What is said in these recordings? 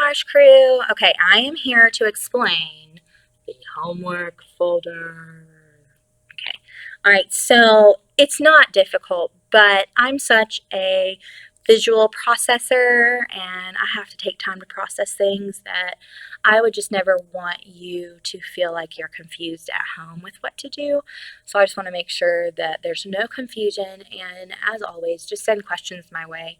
gosh, crew. Okay, I am here to explain the homework folder. Okay. All right, so it's not difficult, but I'm such a visual processor and I have to take time to process things that I would just never want you to feel like you're confused at home with what to do. So I just want to make sure that there's no confusion, and as always, just send questions my way.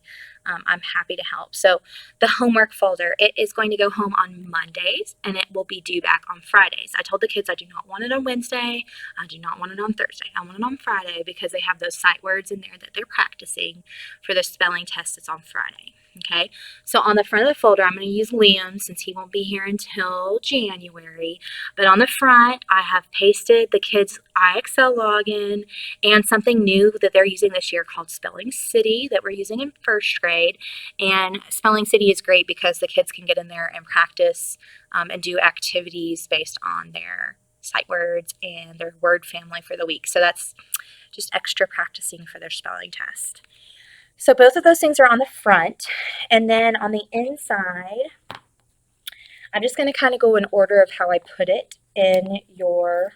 I'm happy to help. So the homework folder, it is going to go home on Mondays and it will be due back on Fridays. I told the kids I do not want it on Wednesday. I do not want it on Thursday. I want it on Friday because they have those sight words in there that they're practicing for the spelling test that's on Friday. Okay, so on the front of the folder, I'm going to use Liam since he won't be here until January. But on the front, I have pasted the kids' IXL login and something new that they're using this year called Spelling City that we're using in first grade. And Spelling City is great because the kids can get in there and practice and do activities based on their sight words and their word family for the week. So that's just extra practicing for their spelling test. So both of those things are on the front. And then on the inside, I'm just going to kind of go in order of how I put it in your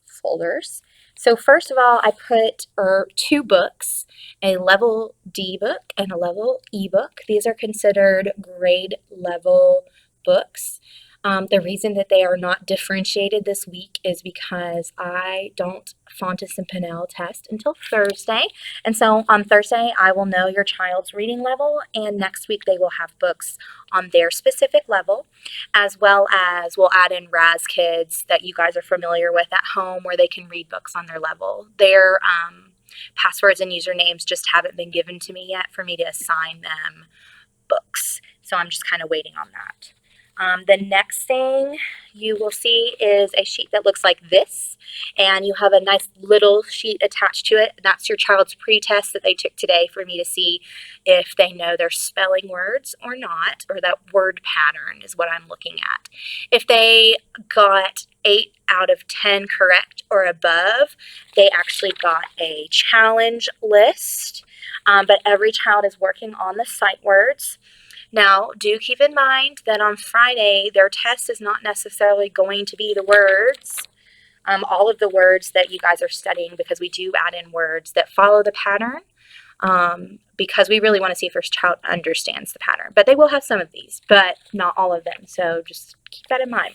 folders. So first of all, I put two books, a level D book and a level E book. These are considered grade level books. The reason that they are not differentiated this week is because I don't Fontes and Pinnell test until Thursday. And so on Thursday, I will know your child's reading level, and next week they will have books on their specific level, as well as we'll add in Raz Kids that you guys are familiar with at home where they can read books on their level. Their passwords and usernames just haven't been given to me yet for me to assign them books. So I'm just kind of waiting on that. The next thing you will see is a sheet that looks like this, and you have a nice little sheet attached to it. That's your child's pretest that they took today for me to see if they know their spelling words or not, or that word pattern is what I'm looking at. If they got 8 out of 10 correct or above, they actually got a challenge list, but every child is working on the sight words. Now, do keep in mind that on Friday, their test is not necessarily going to be the words, all of the words that you guys are studying, because we do add in words that follow the pattern, because we really want to see if your child understands the pattern. But they will have some of these, but not all of them. So just keep that in mind.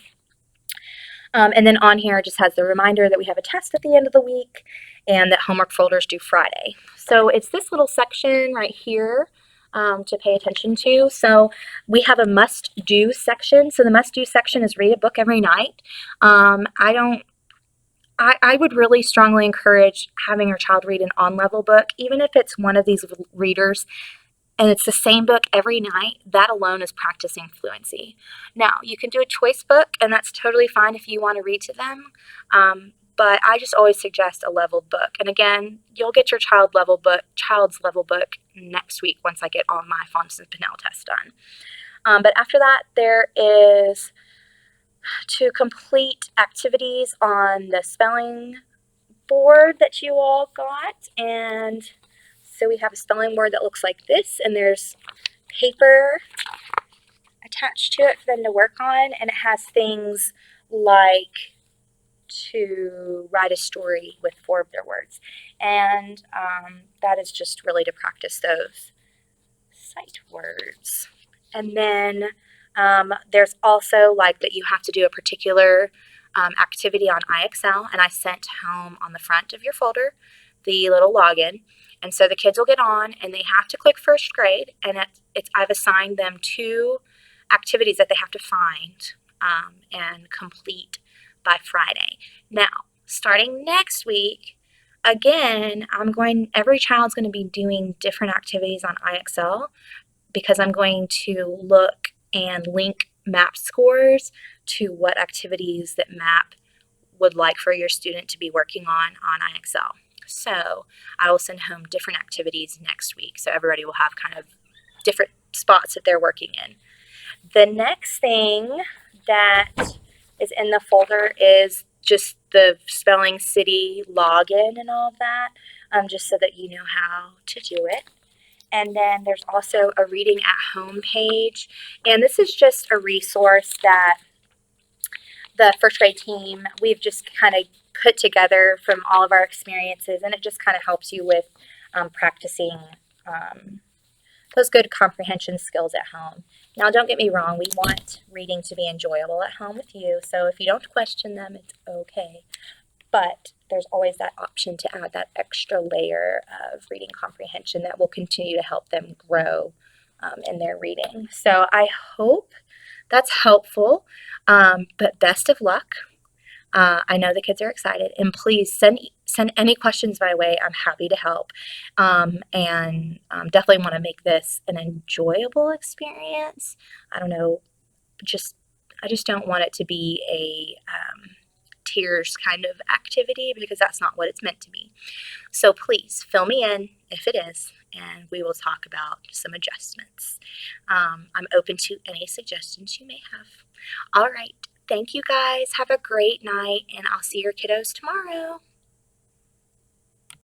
And then on here it just has the reminder that we have a test at the end of the week and that homework folders due Friday. So it's this little section right here to pay attention to. So we have a must-do section. So the must-do section is read a book every night. I would really strongly encourage having your child read an on-level book, even if it's one of these readers and it's the same book every night. That alone is practicing fluency. Now, you can do a choice book, and that's totally fine if you want to read to them. But I just always suggest a leveled book. And again, you'll get your child's level book next week once I get all my Fontes and Pinnell tests done. But after that, there is to complete activities on the spelling board that you all got. And so we have a spelling board that looks like this, and there's paper attached to it for them to work on, and it has things like to write a story with 4 of their words, and that is just really to practice those sight words. And then there's also like that you have to do a particular activity on IXL, and I sent home on the front of your folder the little login. And so the kids will get on and they have to click first grade, and I've assigned them 2 activities that they have to find and complete by Friday. Now, starting next week, again, every child's going to be doing different activities on IXL because I'm going to look and link MAP scores to what activities that MAP would like for your student to be working on IXL. So I will send home different activities next week, so everybody will have kind of different spots that they're working in. The next thing that is in the folder is just the Spelling City login and all of that, just so that you know how to do it. And then there's also a reading at home page. And this is just a resource that the first grade team, we've just kind of put together from all of our experiences. And it just kind of helps you with practicing um, those good comprehension skills at home. Now, don't get me wrong, we want reading to be enjoyable at home with you. So if you don't question them, it's okay. But there's always that option to add that extra layer of reading comprehension that will continue to help them grow in their reading. So I hope that's helpful. But best of luck. I know the kids are excited, and please send any questions my way. I'm happy to help, and definitely want to make this an enjoyable experience. I don't know, just I just don't want it to be a tears kind of activity because that's not what it's meant to be. So please fill me in if it is, and we will talk about some adjustments. I'm open to any suggestions you may have. All right. Thank you guys. Have a great night, and I'll see your kiddos tomorrow.